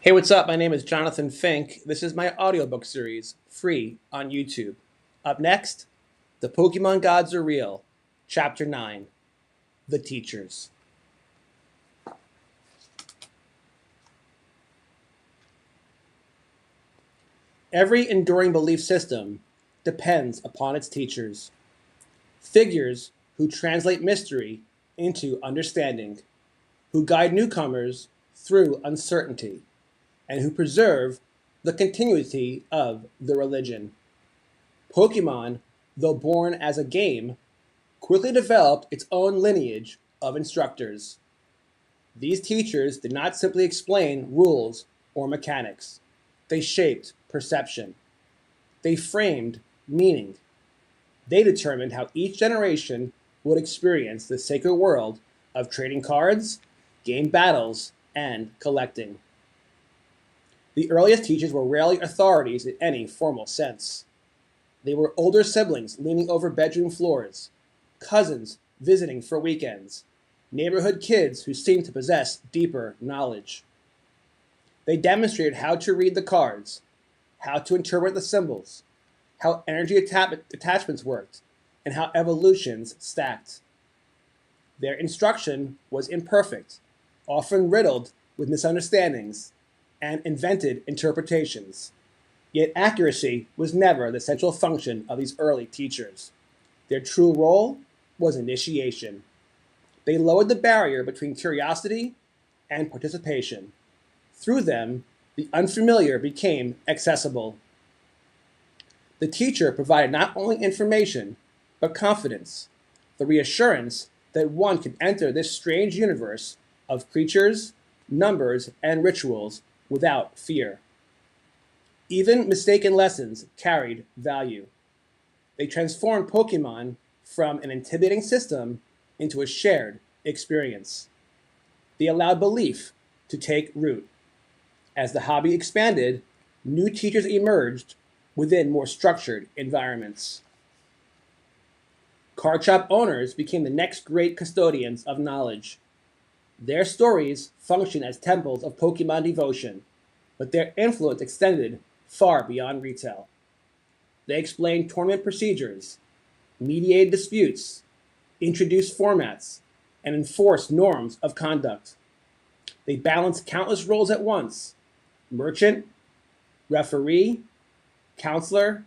Hey, what's up? My name is Jonathan Fink. This is my audiobook series, free on YouTube. Up next, The Pokemon Gods Are Real, Chapter 9, The Teachers. Every enduring belief system depends upon its teachers, figures who translate mystery into understanding, who guide newcomers through uncertainty, and who preserve the continuity of the religion. Pokemon, though born as a game, quickly developed its own lineage of instructors. These teachers did not simply explain rules or mechanics, they shaped perception. They framed meaning. They determined how each generation would experience the sacred world of trading cards, game battles, and collecting. The earliest teachers were rarely authorities in any formal sense. They were older siblings leaning over bedroom floors, cousins visiting for weekends, neighborhood kids who seemed to possess deeper knowledge. They demonstrated how to read the cards, how to interpret the symbols, how energy attachments worked, and how evolutions stacked. Their instruction was imperfect, often riddled with misunderstandings and invented interpretations. Yet accuracy was never the central function of these early teachers. Their true role was initiation. They lowered the barrier between curiosity and participation. Through them, the unfamiliar became accessible. The teacher provided not only information, but confidence, the reassurance that one could enter this strange universe of creatures, numbers, and rituals without fear. Even mistaken lessons carried value. They transformed Pokemon from an intimidating system into a shared experience. They allowed belief to take root. As the hobby expanded, new teachers emerged within more structured environments. Card shop owners became the next great custodians of knowledge. Their stories functioned as temples of Pokemon devotion, but their influence extended far beyond retail. They explained tournament procedures, mediated disputes, introduced formats, and enforced norms of conduct. They balanced countless roles at once: merchant, referee, counselor,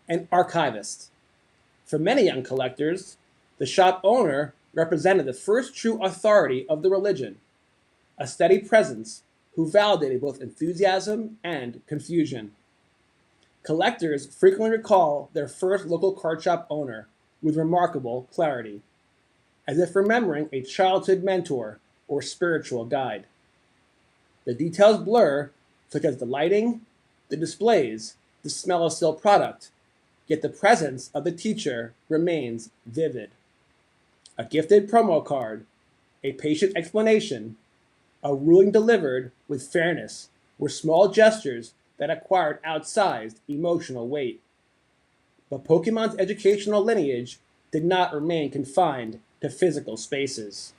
and archivist. For many young collectors, the shop owner represented the first true authority of the religion, a steady presence who validated both enthusiasm and confusion. Collectors frequently recall their first local card shop owner with remarkable clarity, as if remembering a childhood mentor or spiritual guide. The details blur, such as the lighting, the displays, the smell of still product, yet the presence of the teacher remains vivid. A gifted promo card, a patient explanation, a ruling delivered with fairness were small gestures that acquired outsized emotional weight. But Pokemon's educational lineage did not remain confined to physical spaces.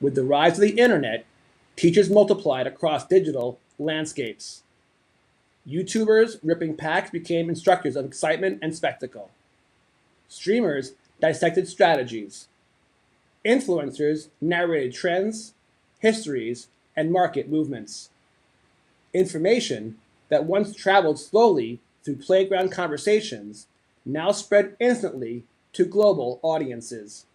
With the rise of the internet, teachers multiplied across digital landscapes. YouTubers ripping packs became instructors of excitement and spectacle. Streamers dissected strategies. Influencers narrated trends, histories, and market movements. Information that once traveled slowly through playground conversations now spread instantly to global audiences.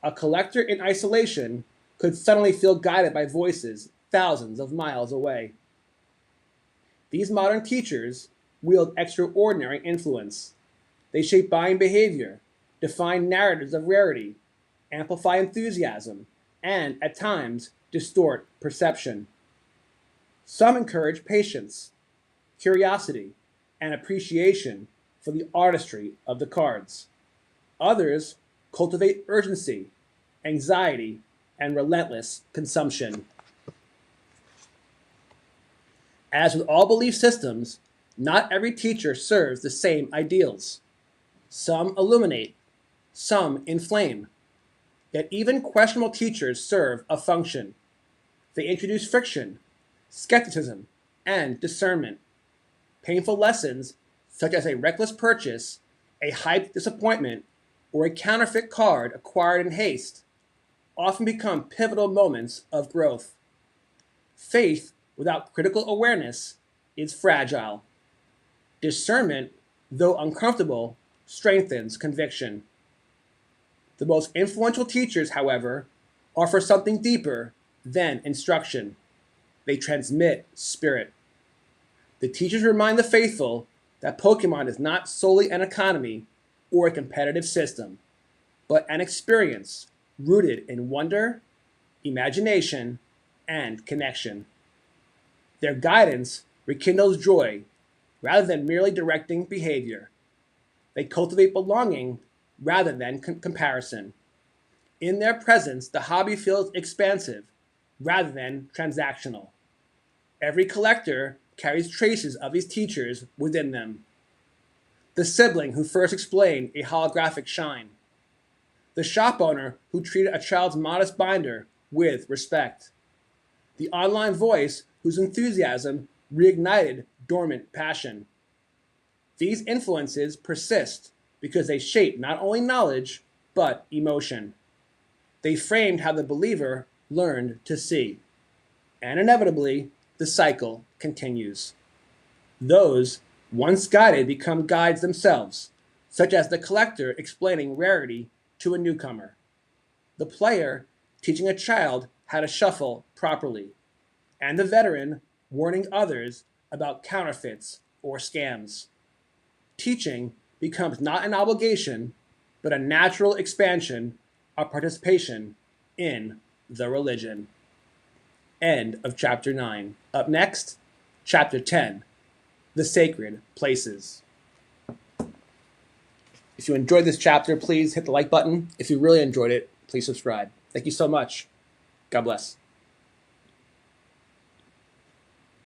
A collector in isolation could suddenly feel guided by voices thousands of miles away. These modern teachers wield extraordinary influence. They shape buying behavior, define narratives of rarity, amplify enthusiasm, and, at times, distort perception. Some encourage patience, curiosity, and appreciation for the artistry of the cards. Others cultivate urgency, anxiety, and relentless consumption. As with all belief systems, not every teacher serves the same ideals. Some illuminate, some inflame. Yet even questionable teachers serve a function. They introduce friction, skepticism, and discernment. Painful lessons, such as a reckless purchase, a hyped disappointment, or a counterfeit card acquired in haste, often become pivotal moments of growth. Faith without critical awareness is fragile. Discernment, though uncomfortable, strengthens conviction. The most influential teachers, however, offer something deeper than instruction. They transmit spirit. The teachers remind the faithful that Pokemon is not solely an economy or a competitive system, but an experience rooted in wonder, imagination, and connection. Their guidance rekindles joy rather than merely directing behavior. They cultivate belonging rather than comparison. In their presence, the hobby feels expansive rather than transactional. Every collector carries traces of his teachers within them. The sibling who first explained a holographic shine. The shop owner who treated a child's modest binder with respect. The online voice whose enthusiasm reignited dormant passion. These influences persist because they shape not only knowledge, but emotion. They framed how the believer learned to see. And inevitably, the cycle continues. Those once guided become guides themselves, such as the collector explaining rarity to a newcomer, the player teaching a child how to shuffle properly, and the veteran warning others about counterfeits or scams. Teaching becomes not an obligation, but a natural expansion of participation in the religion. End of chapter 9. Up next, chapter 10, the sacred places. If you enjoyed this chapter, please hit the like button. If you really enjoyed it, please subscribe. Thank you so much. God bless.